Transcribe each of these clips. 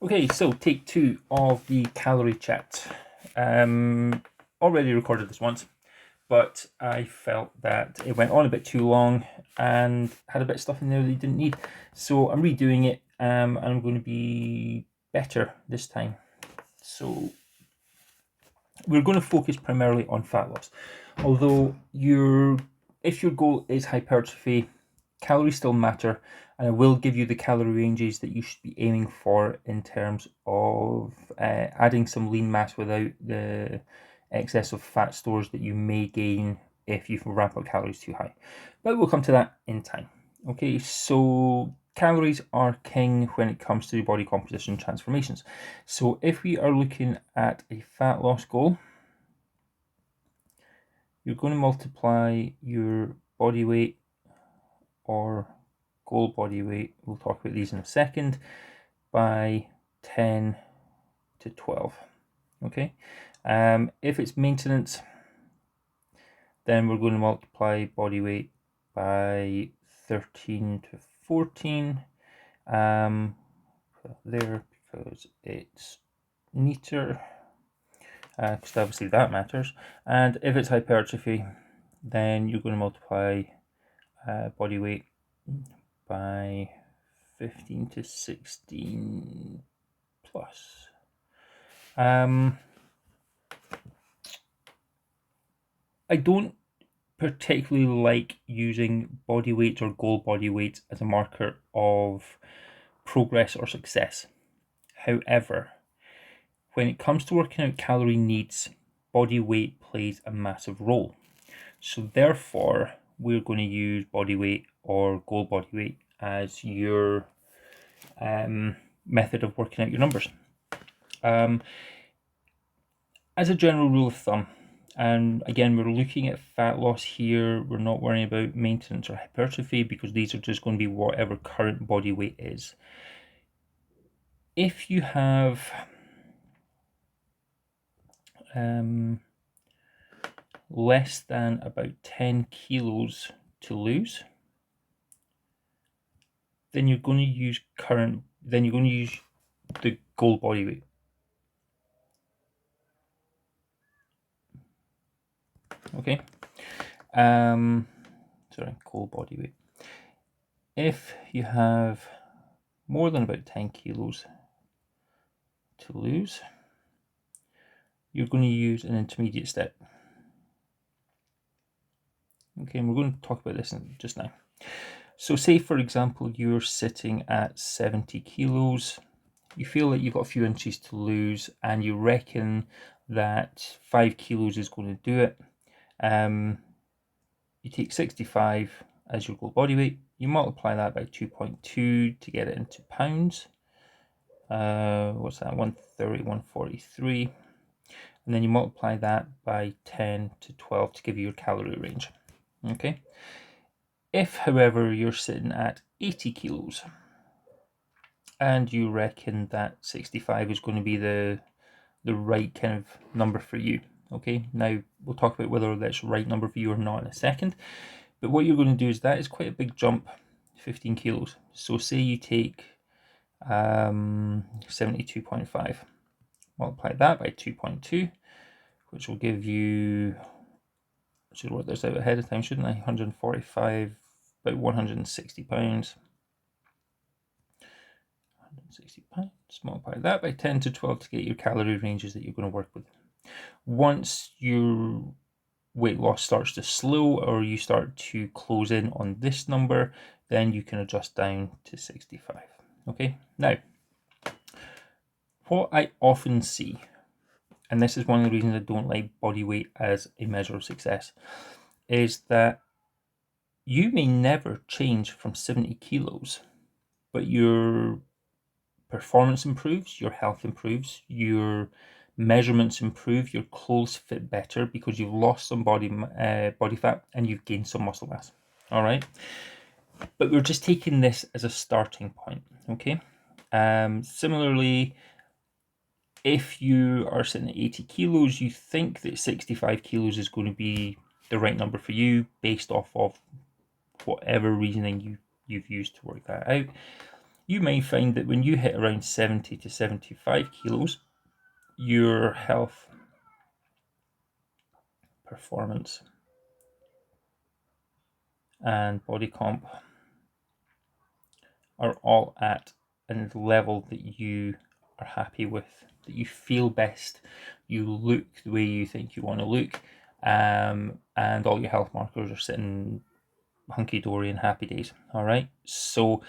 Okay, so take 2 of the calorie chat. Already recorded this once, but I felt that it went on a bit too long and had a bit of stuff in there that you didn't need. So I'm redoing it, and I'm going to be better this time. So we're going to focus primarily on fat loss. Although if your goal is hypertrophy, calories still matter, and I will give you the calorie ranges that you should be aiming for in terms of adding some lean mass without the excess of fat stores that you may gain if you ramp up calories too high. But we'll come to that in time. Okay, so calories are king when it comes to body composition transformations. So if we are looking at a fat loss goal, you're going to multiply your body weight or goal body weight, we'll talk about these in a second, by 10 to 12. Okay, if it's maintenance, then we're going to multiply body weight by 13 to 14 there, because it's neater, because obviously that matters. And if it's hypertrophy, then you're going to multiply body weight by 15 to 16 plus. I don't particularly like using body weight or goal body weight as a marker of progress or success. However, when it comes to working out calorie needs, body weight plays a massive role. So therefore, we're going to use body weight or goal body weight as your method of working out your numbers. As a general rule of thumb, and again, we're looking at fat loss here, we're not worrying about maintenance or hypertrophy because these are just going to be whatever current body weight is. If you have less than about 10 kilos to lose, then you're going to use the goal body weight. Okay, goal body weight. If you have more than about 10 kilos to lose, you're going to use an intermediate step. Okay, and we're going to talk about this just now. So say, for example, you're sitting at 70 kilos, you feel like you've got a few inches to lose, and you reckon that 5 kilos is going to do it. You take 65 as your goal body weight, you multiply that by 2.2 to get it into pounds. What's that? 130, 143. And then you multiply that by 10 to 12 to give you your calorie range. Okay. If, however, you're sitting at 80 kilos and you reckon that 65 is going to be the right kind of number for you. Okay, now we'll talk about whether that's the right number for you or not in a second. But what you're going to do is that is quite a big jump, 15 kilos. So say you take 72.5, multiply that by 2.2, which will give you, I should work this out ahead of time, shouldn't I? 145, about 160 pounds. 160 pounds, multiply that by 10 to 12 to get your calorie ranges that you're going to work with. Once your weight loss starts to slow or you start to close in on this number, then you can adjust down to 65. Okay, now what I often see, and this is one of the reasons I don't like body weight as a measure of success, is that you may never change from 70 kilos, but your performance improves, your health improves, your measurements improve, your clothes fit better because you've lost some body fat and you've gained some muscle mass. All right, but we're just taking this as a starting point. Okay. Similarly, if you are sitting at 80 kilos, you think that 65 kilos is going to be the right number for you based off of whatever reasoning you've used to work that out. you may find that when you hit around 70 to 75 kilos, your health, performance, and body comp are all at a level that you are happy with, that you feel best, you look the way you think you want to look, and all your health markers are sitting hunky-dory and happy days. All right, so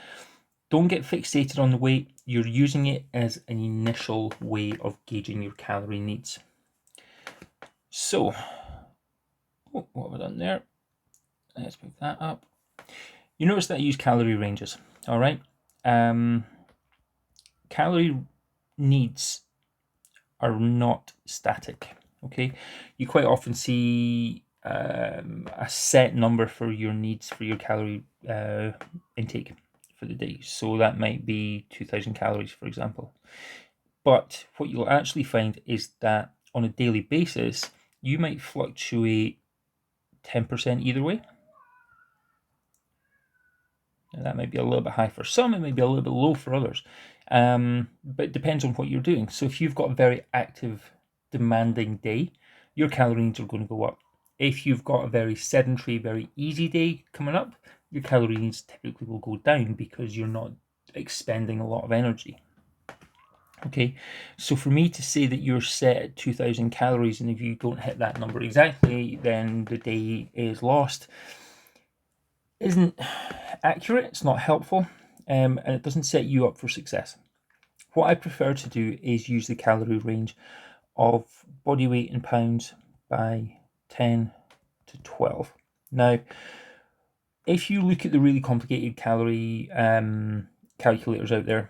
don't get fixated on the weight. You're using it as an initial way of gauging your calorie needs. So, what have I done there? Let's pick that up. You notice that I use calorie ranges. All right, calorie needs are not static. Okay, you quite often see a set number for your needs for your calorie intake for the day. So that might be 2,000 calories, for example. But what you'll actually find is that on a daily basis, you might fluctuate 10% either way. Now, that might be a little bit high for some, it may be a little bit low for others. But it depends on what you're doing. So if you've got a very active, demanding day, your calorie needs are going to go up. If you've got a very sedentary, very easy day coming up, your calorie needs typically will go down because you're not expending a lot of energy. Okay, so for me to say that you're set at 2,000 calories and if you don't hit that number exactly, then the day is lost, isn't accurate, it's not helpful, and it doesn't set you up for success. What I prefer to do is use the calorie range of body weight in pounds by 10 to 12. Now, if you look at the really complicated calorie calculators out there,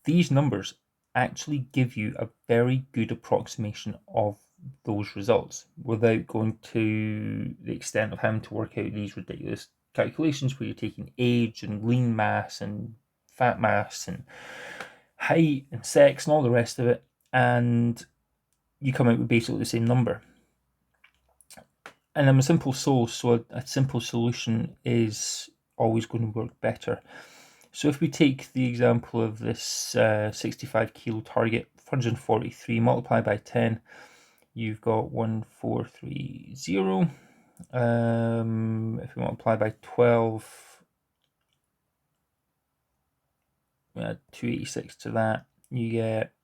these numbers actually give you a very good approximation of those results without going to the extent of having to work out these ridiculous calculations where you're taking age and lean mass and fat mass and height and sex and all the rest of it, and you come out with basically the same number. And I'm a simple soul, so a simple solution is always going to work better. So if we take the example of this 65 kilo target, 143 multiplied by 10, you've got 1430. If we multiply by 12, we add 286 to that, you get,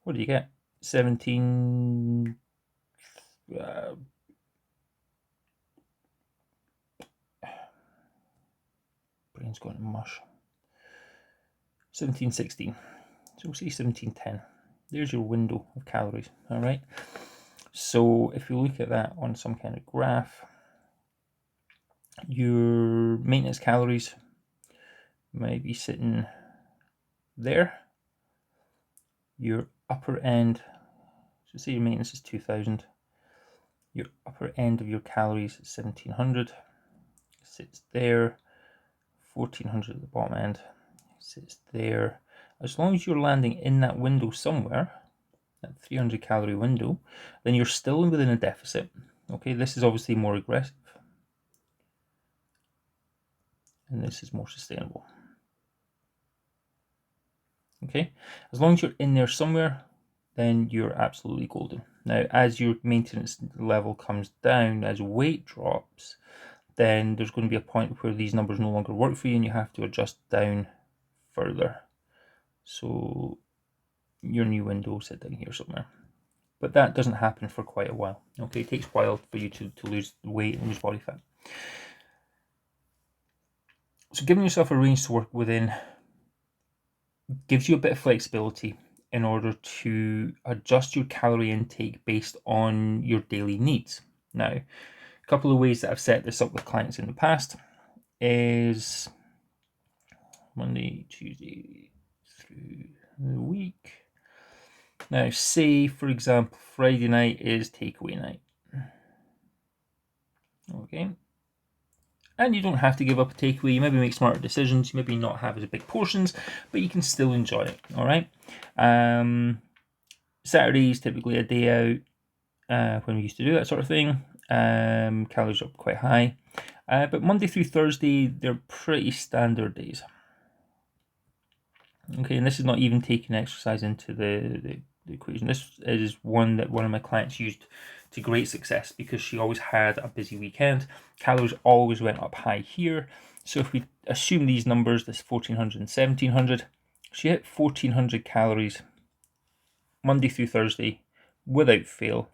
what do you get? 17, brain's going to mush. 1716. So we'll say 1710. There's your window of calories. All right. So if you look at that on some kind of graph, your maintenance calories might be sitting there. Your upper end, so say your maintenance is 2,000. Your upper end of your calories is 1,700. Sits there. 1,400 at the bottom end. Sits there. As long as you're landing in that window somewhere, that 300 calorie window, then you're still within a deficit. Okay, this is obviously more aggressive. And this is more sustainable. Okay, as long as you're in there somewhere, then you're absolutely golden. Now, as your maintenance level comes down, as weight drops, then there's going to be a point where these numbers no longer work for you and you have to adjust down further. So your new window will sit down here somewhere. But that doesn't happen for quite a while. Okay, it takes a while for you to lose weight and lose body fat. So giving yourself a range to work within gives you a bit of flexibility in order to adjust your calorie intake based on your daily needs. Now, a couple of ways that I've set this up with clients in the past is Monday, Tuesday through the week. Now, say, for example, Friday night is takeaway night. Okay. And you don't have to give up a takeaway. You maybe make smarter decisions. You maybe not have as big portions, but you can still enjoy it. All right. Saturday is typically a day out when we used to do that sort of thing. Calories are quite high. But Monday through Thursday, they're pretty standard days. Okay, and this is not even taking exercise into the equation. This is one that one of my clients used to great success because she always had a busy weekend. Calories always went up high here. So if we assume these numbers, this 1400 and 1700, she hit 1400 calories Monday through Thursday without fail.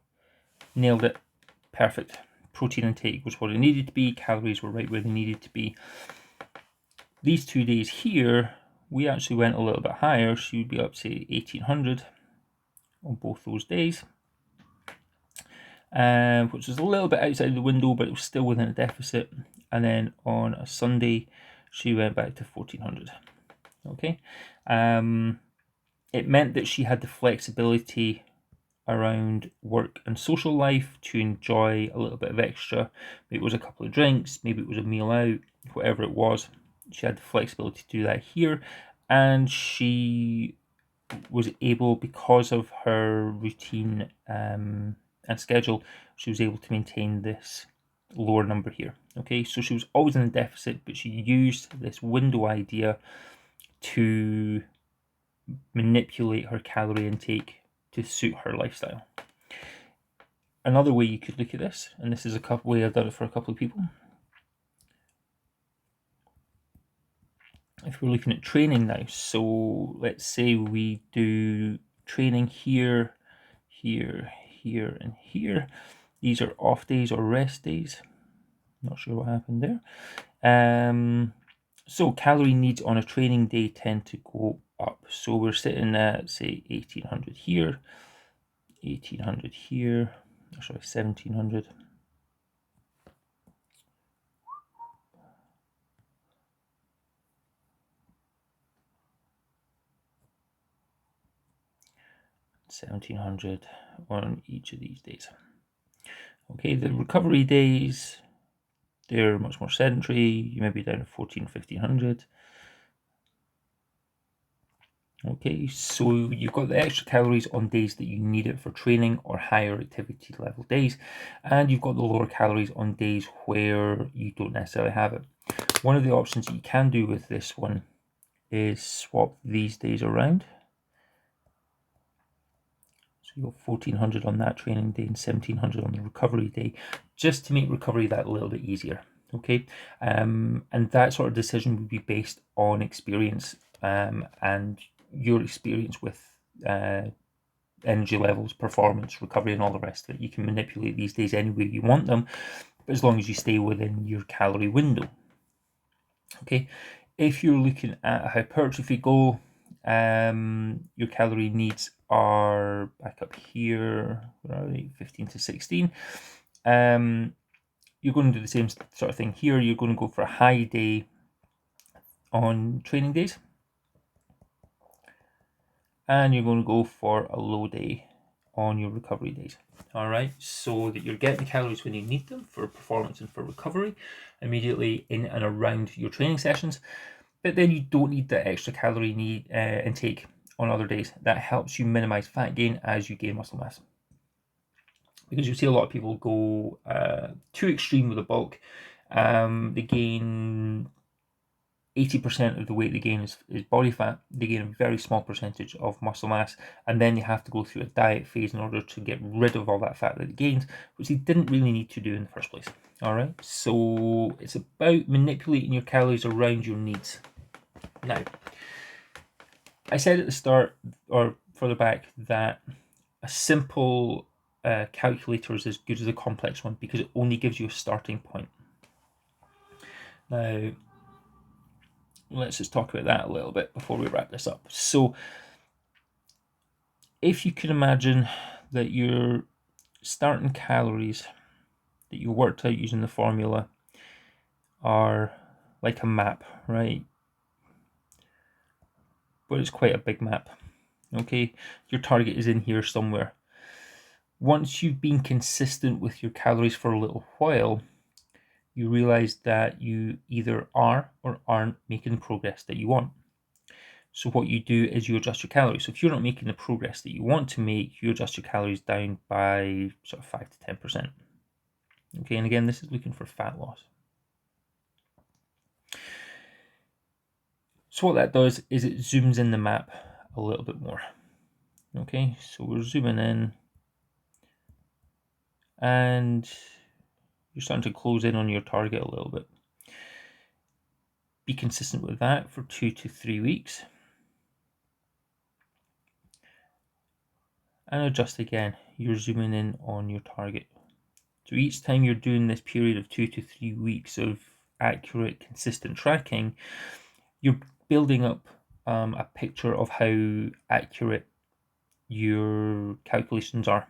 Nailed it. Perfect. Protein intake was what it needed to be. Calories were right where they needed to be. These 2 days here, we actually went a little bit higher. She would be up to 1800 on both those days, which was a little bit outside the window, but it was still within a deficit. And then on a Sunday, she went back to 1400. Okay. It meant that she had the flexibility around work and social life to enjoy a little bit of extra. Maybe it was a couple of drinks, maybe it was a meal out, whatever it was. She had the flexibility to do that here, and she was able, because of her routine and schedule, she was able to maintain this lower number here. Okay, so she was always in a deficit, but she used this window idea to manipulate her calorie intake to suit her lifestyle. Another way you could look at this, and this is a way I've done it for a couple of people. If we're looking at training now, so let's say we do training here, here, here, and here. These are off days or rest days. Not sure what happened there. So calorie needs on a training day tend to go up. So we're sitting at, say, 1800 here, 1800 here, sorry, 1700. 1700 on each of these days. Okay, the recovery days, they're much more sedentary. You may be down to 1500. Okay, so you've got the extra calories on days that you need it for training or higher activity level days, and you've got the lower calories on days where you don't necessarily have it. One of the options that you can do with this one is swap these days around. So you got 1400 on that training day and 1700 on the recovery day, just to make recovery that a little bit easier. Okay, and that sort of decision would be based on experience and your experience with energy levels, performance, recovery, and all the rest of it. You can manipulate these days any way you want them, but as long as you stay within your calorie window. Okay, if you're looking at a hypertrophy goal, your calorie needs are back up here, 15 to 16. You're going to do the same sort of thing here. You're going to go for a high day on training days, and you're going to go for a low day on your recovery days. All right, so that you're getting the calories when you need them for performance and for recovery immediately in and around your training sessions. But then you don't need the extra calorie intake on other days. That helps you minimize fat gain as you gain muscle mass. Because you see a lot of people go too extreme with the bulk. They gain 80% of the weight they gain is body fat. They gain a very small percentage of muscle mass, and then they have to go through a diet phase in order to get rid of all that fat that they gained, which they didn't really need to do in the first place. All right, so it's about manipulating your calories around your needs. Now, I said at the start or further back that a simple calculator is as good as a complex one because it only gives you a starting point. Now, let's just talk about that a little bit before we wrap this up. So, if you can imagine that your starting calories that you worked out using the formula are like a map, right? But it's quite a big map. Okay, your target is in here somewhere. Once you've been consistent with your calories for a little while, you realize that you either are or aren't making the progress that you want. So what you do is you adjust your calories. So if you're not making the progress that you want to make, you adjust your calories down by sort of 5 to 10%. Okay, and again, this is looking for fat loss. So what that does is it zooms in the map a little bit more. Okay, so we're zooming in and you're starting to close in on your target a little bit. Be consistent with that for 2 to 3 weeks. And adjust again. You're zooming in on your target. So each time you're doing this period of 2 to 3 weeks of accurate, consistent tracking, you're building up a picture of how accurate your calculations are.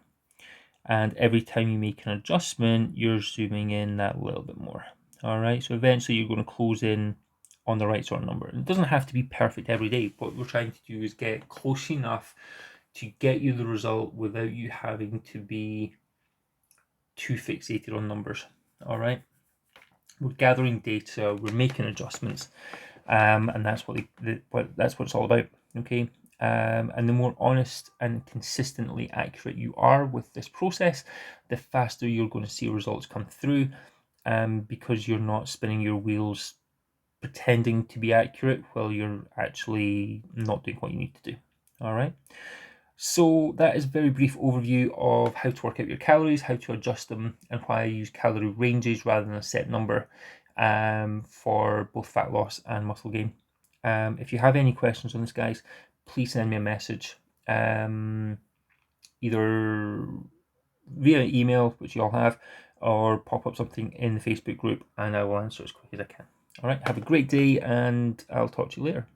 And every time you make an adjustment, you're zooming in that little bit more. All right, so eventually you're going to close in on the right sort of number. And it doesn't have to be perfect every day. What we're trying to do is get close enough to get you the result without you having to be too fixated on numbers. All right, we're gathering data, we're making adjustments, and that's what it's all about. Okay, and the more honest and consistently accurate you are with this process, the faster you're going to see results come through, because you're not spinning your wheels pretending to be accurate while you're actually not doing what you need to do. All right. So that is a very brief overview of how to work out your calories, how to adjust them, and why I use calorie ranges rather than a set number for both fat loss and muscle gain. If you have any questions on this, guys, please send me a message, either via email, which you all have, or pop up something in the Facebook group, and I will answer as quick as I can. All right, have a great day, and I'll talk to you later.